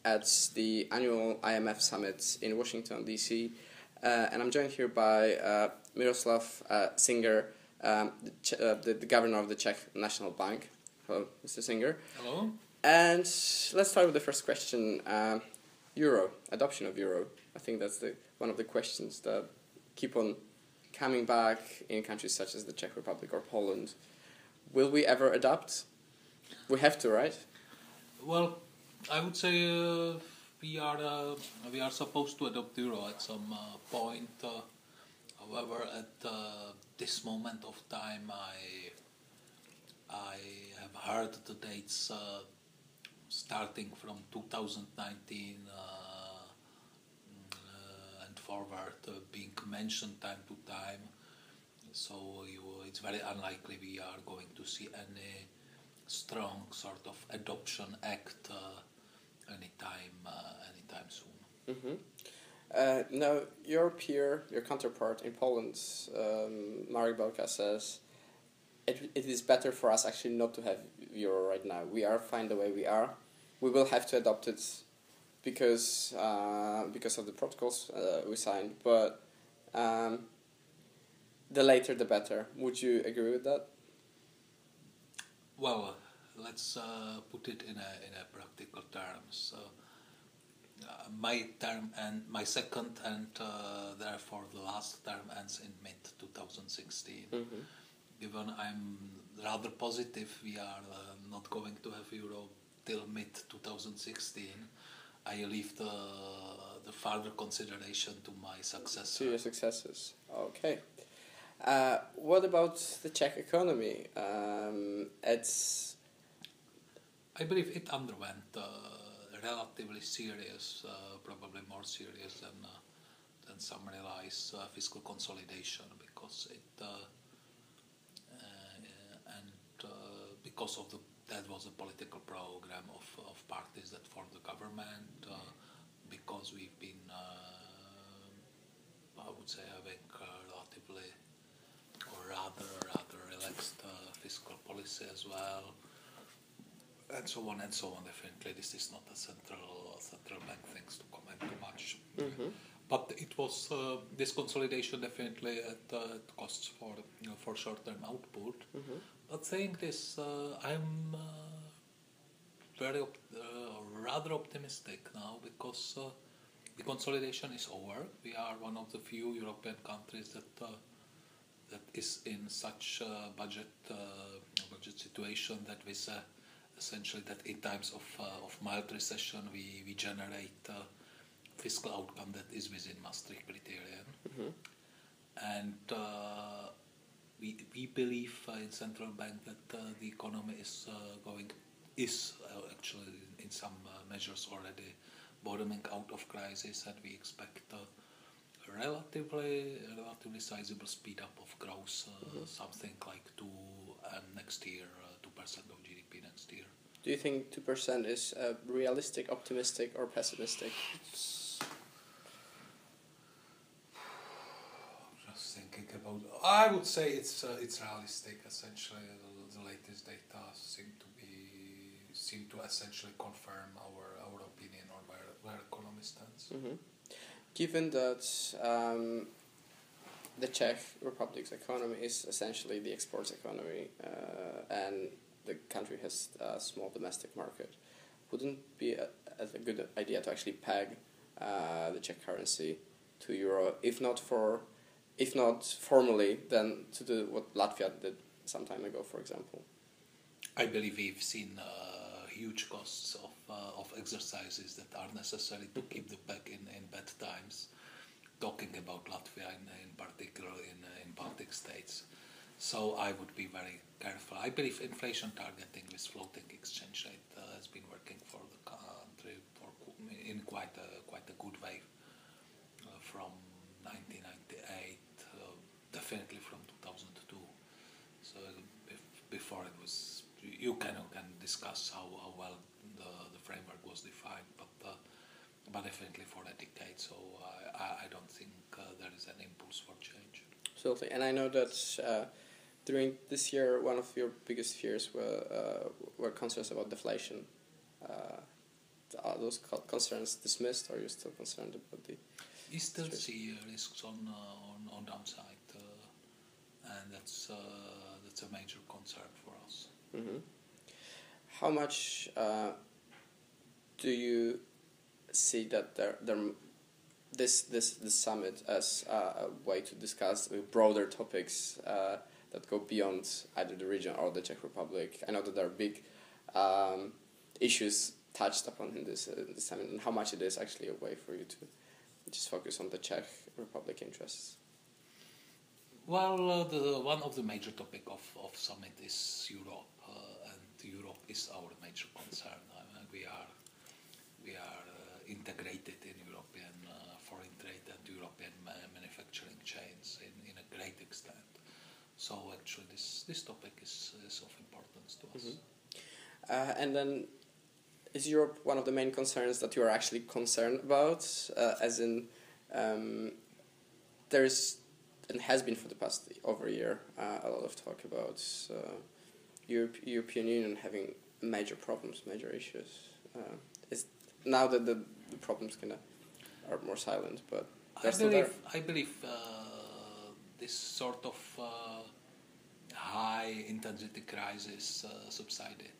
at the annual IMF summit in Washington, D.C. And I'm joined here by Miroslav Singer, the governor of the Czech National Bank. Hello, Mr. Singer. Hello. And let's start with the first question. Euro, adoption of euro. I think that's one of the questions that keep on coming back in countries such as the Czech Republic or Poland. Will we ever adopt? We have to, right? Well, I would say we are supposed to adopt euro at some point. However, at this moment of time, I have heard the dates starting from 2019 and forward being mentioned time to time. So it's very unlikely we are going to see any strong sort of adoption act anytime soon. Mm-hmm. Now, your peer, your counterpart in Poland, Marek Belka, says it is better for us actually not to have euro right now. We are fine the way we are. We will have to adopt it because of the protocols we signed, but the later the better. Would you agree with that? Well, let's put it in a practical terms. My term and my second and therefore the last term ends in mid 2016. Mm-hmm. Given I'm rather positive we are not going to have euro till mid 2016, I leave the further consideration to my successor. To your successors. Okay. What about the Czech economy? I believe it underwent relatively serious, probably more serious than some realize, fiscal consolidation, because because of that was a political program of parties that formed the government. Because we've been, I would say, having relatively or rather relaxed fiscal policy as well, and so on and so on. Definitely, this is not a central bank things to comment too much. Mm-hmm. But it was this consolidation definitely at costs for short-term output. Mm-hmm. But saying this, I'm rather optimistic now because the consolidation is over. We are one of the few European countries that is in such a budget situation that we say essentially that in times of mild recession we generate fiscal outcome that is within Maastricht criterion. Mm-hmm. And we believe in central bank that the economy is actually in some measures already bottoming out of crisis, and we expect a relatively sizable speed up of growth, something like 2% next year, 2% of GDP next year. Do you think 2% is realistic, optimistic, or pessimistic? Just thinking about. I would say it's realistic. Essentially, the latest data seem to essentially confirm our opinion on where economy stands. Mm-hmm. Given that the Czech Republic's economy is essentially the exports economy, and the country has a small domestic market, wouldn't it be a good idea to actually peg the Czech currency to euro, if not formally, then to do what Latvia did some time ago, for example? I believe we've seen huge costs of exercises that are necessary to keep the peg in bad times. Talking about Latvia in particular in Baltic states. So I would be very careful. I believe inflation targeting with floating exchange rate has been working for the country in quite a good way from 1998, definitely from 2002. So before it was, you can discuss how well the framework was defined, but definitely for a decade. So I don't think there is an impulse for change. Absolutely, and I know that during this year, one of your biggest fears were concerns about deflation. those concerns dismissed, or are you still concerned about the? You still see risks on downside, and that's a major concern for us. Mm-hmm. How much do you see that this summit as a way to discuss broader topics that go beyond either the region or the Czech Republic? I know that there are big issues touched upon in this summit, and how much it is actually a way for you to just focus on the Czech Republic interests. Well, one of the major topic of summit is Europe, and Europe is our major concern. We are integrated in European foreign trade and European manufacturing chains in a great extent. So actually, this topic is of importance to us. Mm-hmm. And then, is Europe one of the main concerns that you are actually concerned about? As in, there is and has been for the past over a year a lot of talk about European Union having major problems, major issues. Is now that the problems are more silent, but I believe this sort of high intensity crisis subsided,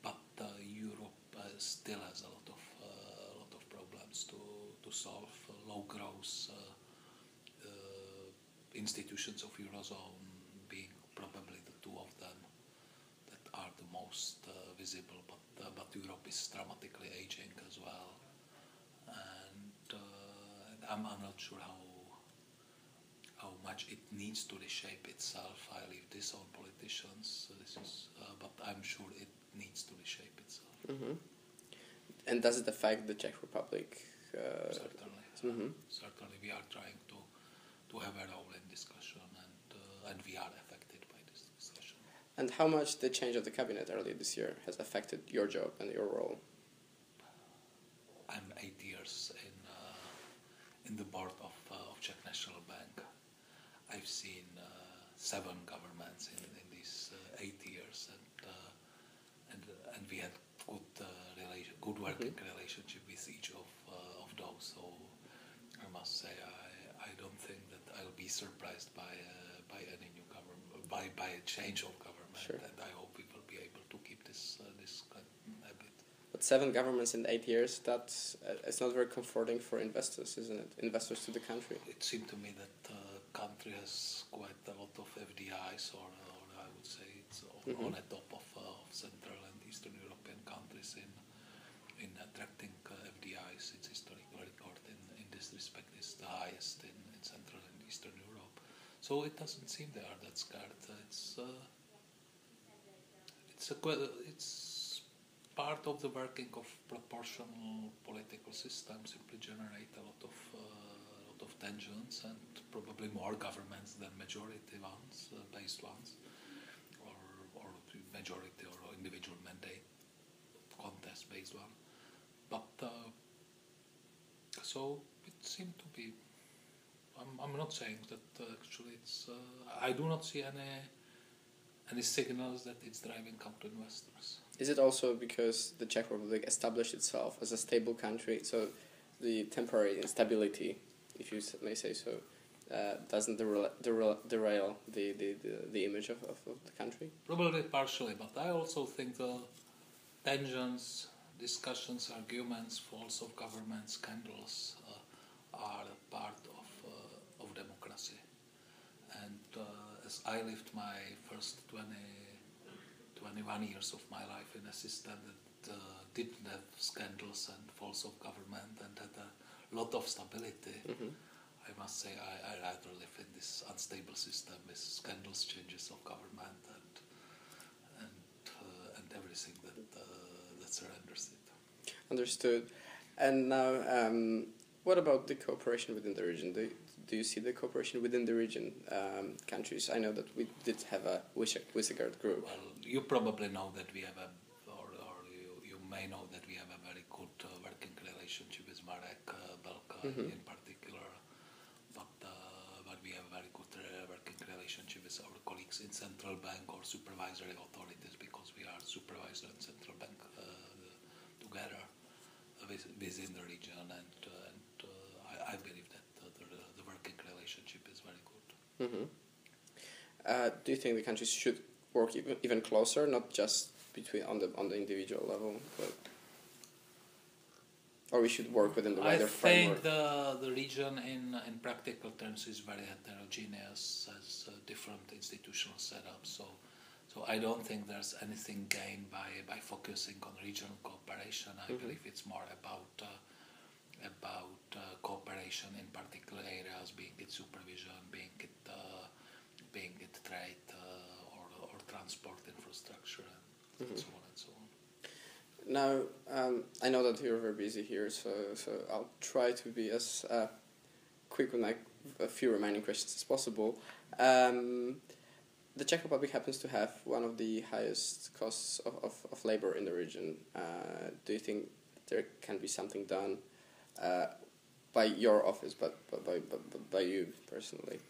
but Europe still has a lot of problems to solve. Low growth, institutions of Eurozone being probably the two of them that are the most visible, but Europe is dramatically aging as well, and I'm not sure how much it needs to reshape itself. I leave this on politicians. But I'm sure it needs to reshape itself. Mm-hmm. And does it affect the Czech Republic? Certainly. Mm-hmm. Certainly, we are trying to have a role in discussion, and we are affected by this discussion. And how much the change of the cabinet earlier this year has affected your job and your role? I'm 8 years in the board of Czech National Bank. I've seen 7 governments in these 8 years, and we had good working relationship with each of those. So I must say I don't think that I'll be surprised by any new government, by a change of government, sure. And I hope we will be able to keep this kind of habit. But 7 governments in 8 years, that's it's not very comforting for investors, isn't it? Investors to the country. It seemed to me that country has quite a lot of FDIs, or I would say it's on the top of Central and Eastern European countries in attracting FDIs. Its historical record in this respect is the highest in Central and Eastern Europe. So it doesn't seem they are that scared. It's part of the working of proportional political systems. Simply generate a lot of tensions, and probably more governments than majority ones, based ones, or majority or individual mandate contest based one. But so it seemed to be. I'm not saying that actually it's. I do not see any signals that it's driving out investors. Is it also because the Czech Republic established itself as a stable country, so the temporary instability, if you may say so, doesn't derail the image of the country? Probably partially, but I also think the tensions, discussions, arguments, falls of government, scandals are a part of democracy. And as I lived my first 21 years of my life in a system that didn't have scandals and falls of government and had a lot of stability, I must say I rather live in this unstable system with scandals, changes of government, and everything that surrenders it. Understood. And now, what about the cooperation within the region? Do you see the cooperation within the region countries? I know that we did have a Visegrad group. Well, you probably know that we have or you may know that we have a very good working relationship with Marek Belka in particular, but we have a very good working relationship with our colleagues in central bank or supervisory authorities, because we are supervisor in central bank within the region, and I believe that the working relationship is very good. Mm-hmm. Do you think the countries should work even closer, not just between on the individual level, but or we should work within the wider framework? I think the region in practical terms is very heterogeneous, has different institutional setups. So I don't think there's anything gained by focusing on regional cooperation. I believe it's more about cooperation in particular areas, being it supervision, being it trade or transport infrastructure, and so on and so on. Now, I know that you're very busy here, so I'll try to be as quick with a few remaining questions as possible. The Czech Republic happens to have one of the highest costs of labor in the region. Do you think there can be something done by your office, but by you personally?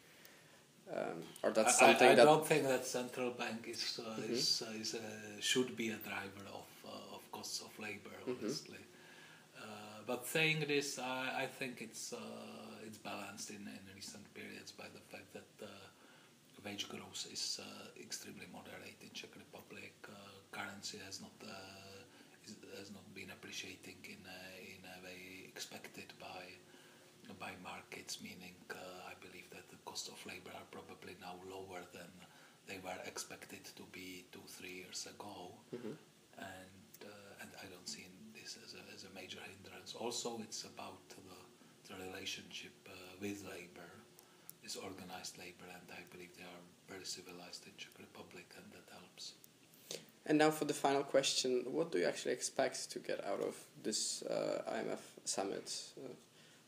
Or that's something I don't think that central bank should be a driver of costs of labor, honestly. But saying this, I think it's balanced in recent periods by the fact that wage growth is extremely moderate in Czech Republic. Currency has not been appreciating in a way expected by markets, meaning I believe that the cost of labor are probably now lower than they were expected to be 2-3 years ago, and I don't see this as a major hindrance. Also, it's about the relationship with labor, is organized labor, and I believe they are very civilized in Czech Republic, and that helps. And now for the final question, what do you actually expect to get out of this IMF summit?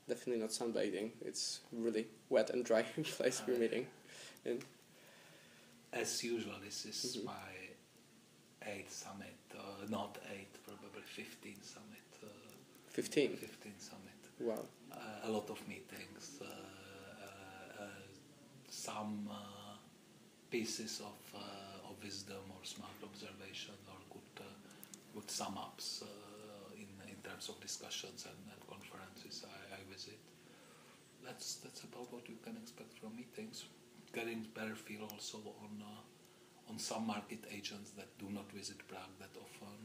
Definitely not sunbathing. It's really wet and dry place we're meeting in. As usual, this is my 8th summit, not 8th, probably 15th summit. 15 summit. Wow. A lot of meetings, some pieces of wisdom or smart observation or good sum-ups in terms of discussions and conferences I visit. That's about what you can expect from meetings. Getting better feel also on some market agents that do not visit Prague that often,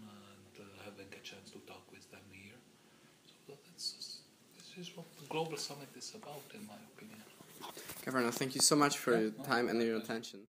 and having a chance to talk with them here. So this is what the Global Summit is about, in my opinion. Governor, thank you so much for your time and your attention.